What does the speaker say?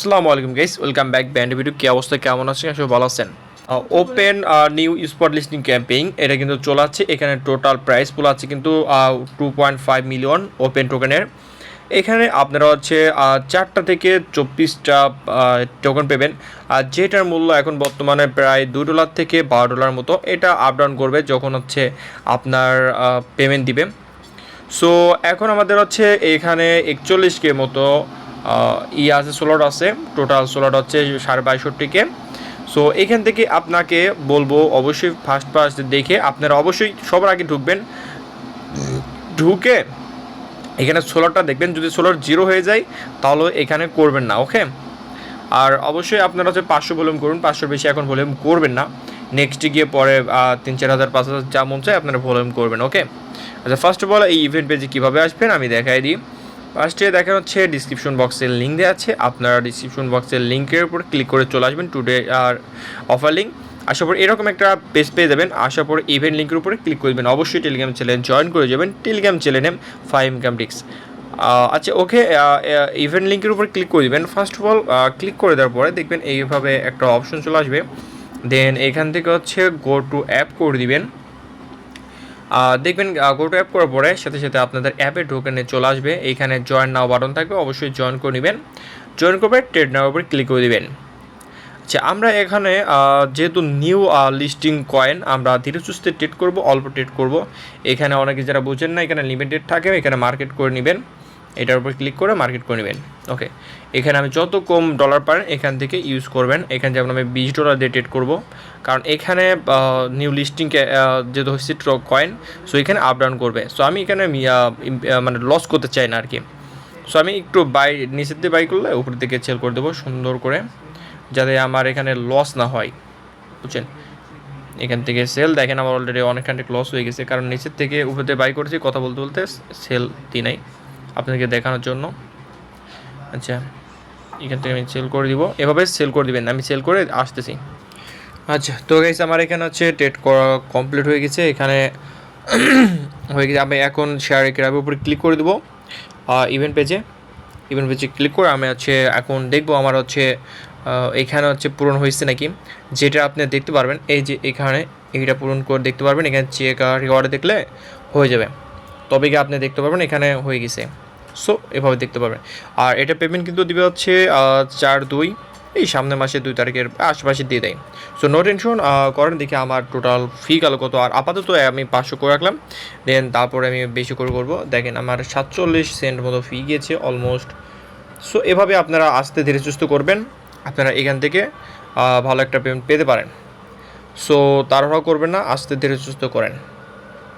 আসসালামু আলাইকুম guys, welcome back band video. কি অবস্থা, কেমন আছেন? আসলে ভালো আছেন। Open new spot listing campaign এটা কিন্তু চলাচ্ছে। এখানে টোটাল প্রাইস পুল আছে কিন্তু 2.5 মিলিয়ন ওপেন টোকেনের। এখানে আপনারা হচ্ছে 4টা থেকে 24টা টোকেন পেবেন, আর যেটার মূল্য এখন বর্তমানে প্রায় $2 থেকে $12 মতো। এটা আপ ডাউন করবে যখন হচ্ছে আপনার পেমেন্ট দিবে। সো এখন আমাদের হচ্ছে এখানে 41K মতো আছে, স্লট আছে। টোটাল স্লট হচ্ছে 62.5K। সো এখান থেকে আপনাকে বলবো অবশ্যই ফার্স্ট দেখে আপনারা অবশ্যই সবার আগে ঢুকবেন। ঢুকে এখানে স্লটটা দেখবেন, যদি স্লট 0 হয়ে যায় তাহলে এখানে করবেন না, ওকে। আর অবশ্যই আপনারা হচ্ছে 500 ভলিউম করুন, 500 বেশি এখন ভলিউম করবেন না। নেক্সটে গিয়ে পরে 3-4 হাজার 5,000 যা মন চায় আপনারা ভলিউম করবেন, ওকে। আচ্ছা, ফার্স্ট অফ অল এই ইভেন্ট পেজে কীভাবে আসবেন আমি দেখাই দিই। ফার্স্টে দেখা হচ্ছে ডিসক্রিপশন বক্সের লিঙ্ক দেওয়া আছে, আপনারা ডিসক্রিপশন বক্সের লিঙ্কের উপর ক্লিক করে চলে আসবেন টুডে আর অফার লিঙ্ক। আসার পর এরকম একটা পেজ পেয়ে যাবেন। আসার পর ইভেন্ট লিঙ্কের উপরে ক্লিক করে দেবেন। অবশ্যই টেলিগ্রাম চ্যানেল জয়েন করে যাবেন। Telegram channel name 5 income tricks. আচ্ছা, ওকে। ইভেন্ট লিঙ্কের উপর ক্লিক করে দেবেন। ফার্স্ট অফ অল ক্লিক করে দেওয়ার পরে দেখবেন এইভাবে একটা অপশন চলে আসবে। দেন এখান থেকে হচ্ছে গো টু অ্যাপ করে দিবেন। দেখবেন গো টু অ্যাপ করার পরে সাথে সাথে আপনাদের অ্যাপে ঢোকেনে চলে আসবে। এইখানে জয়েন নাও বাটন থাকবে, অবশ্যই জয়েন করে নেবেন। জয়েন করবে ট্রেড নাও উপরে ক্লিক করে দেবেন। আচ্ছা, আমরা এখানে যেহেতু নিউ লিস্টিং কয়েন, আমরা ধীরে সুস্থে ট্রেড করব, অল্প ট্রেড করব। এখানে অনেকে যারা বুঝেন না, এখানে লিমিটেড থাকে, এখানে মার্কেট করে নেবেন। এটার উপর ক্লিক করে মার্কেট করে নেবেন, ওকে। এখানে আমি যত কম ডলার পারেন এখান থেকে ইউজ করবেন। এখানে যেমন আমি $20 দিয়ে ট্রেড করবো, কারণ এখানে নিউ লিস্টিং যেহেতু হচ্ছে কয়েন, সো এখানে আপ ডাউন করবে। সো আমি এখানে মানে লস করতে চাই না আর কি। সো আমি একটু নিচের দিয়ে বাই করলে উপর দিকে সেল করে দেবো সুন্দর করে, যাতে আমার এখানে লস না হয়, বুঝছেন। এখান থেকে সেল দেখেন আমার অলরেডি অনেকখানি লস হয়ে গেছে, কারণ নিচের থেকে উপর দিয়ে বাই করেছি, কথা বলতে বলতে সেল দিই নাই আপনাদেরকে দেখানোর জন্য। আচ্ছা, এখান থেকে আমি সেল করে দিব, এভাবে সেল করে দিবেন। আমি সেল করে আসতেছি। আচ্ছা, তো গাইস আমার এখানে হচ্ছে ট্রেড করা কমপ্লিট হয়ে গেছে। এখানে হয়ে গেছে। আমি এখন শেয়ার ক্রাবের উপরে ক্লিক করে দেবো। ইভেন্ট পেজে ক্লিক করে আমি হচ্ছে এখন দেখবো আমার হচ্ছে এখানে হচ্ছে পূরণ হয়েছে নাকি, যেটা আপনি দেখতে পারবেন। এই যে এখানে এইটা পূরণ করে দেখতে পারবেন। এখানে চেক রিওয়ার্ডে দেখলে হয়ে যাবে, তবে কি আপনি দেখতে পারবেন এখানে হয়ে গেছে। সো এভাবে দেখতে পারবেন। আর এটা পেমেন্ট কিন্তু দিবে হচ্ছে 4/2, এই সামনের মাসে 2 তারিখের আশেপাশে দিয়ে দেয়। সো নো টেনশন করেন। দেখি আমার টোটাল ফি গেল কত। আর আপাতত আমি 500 করে রাখলাম, দেন তারপরে আমি বেশি করে করবো। দেখেন আমার 47 সেন্ট মতো ফি গিয়েছে অলমোস্ট। সো এভাবে আপনারা আস্তে ধীরে সুস্থ করবেন, আপনারা এখান থেকে ভালো একটা পেমেন্ট পেতে পারেন। সো তাড়াহুড়ো করবেন না, আস্তে ধীরে সুস্থ করেন।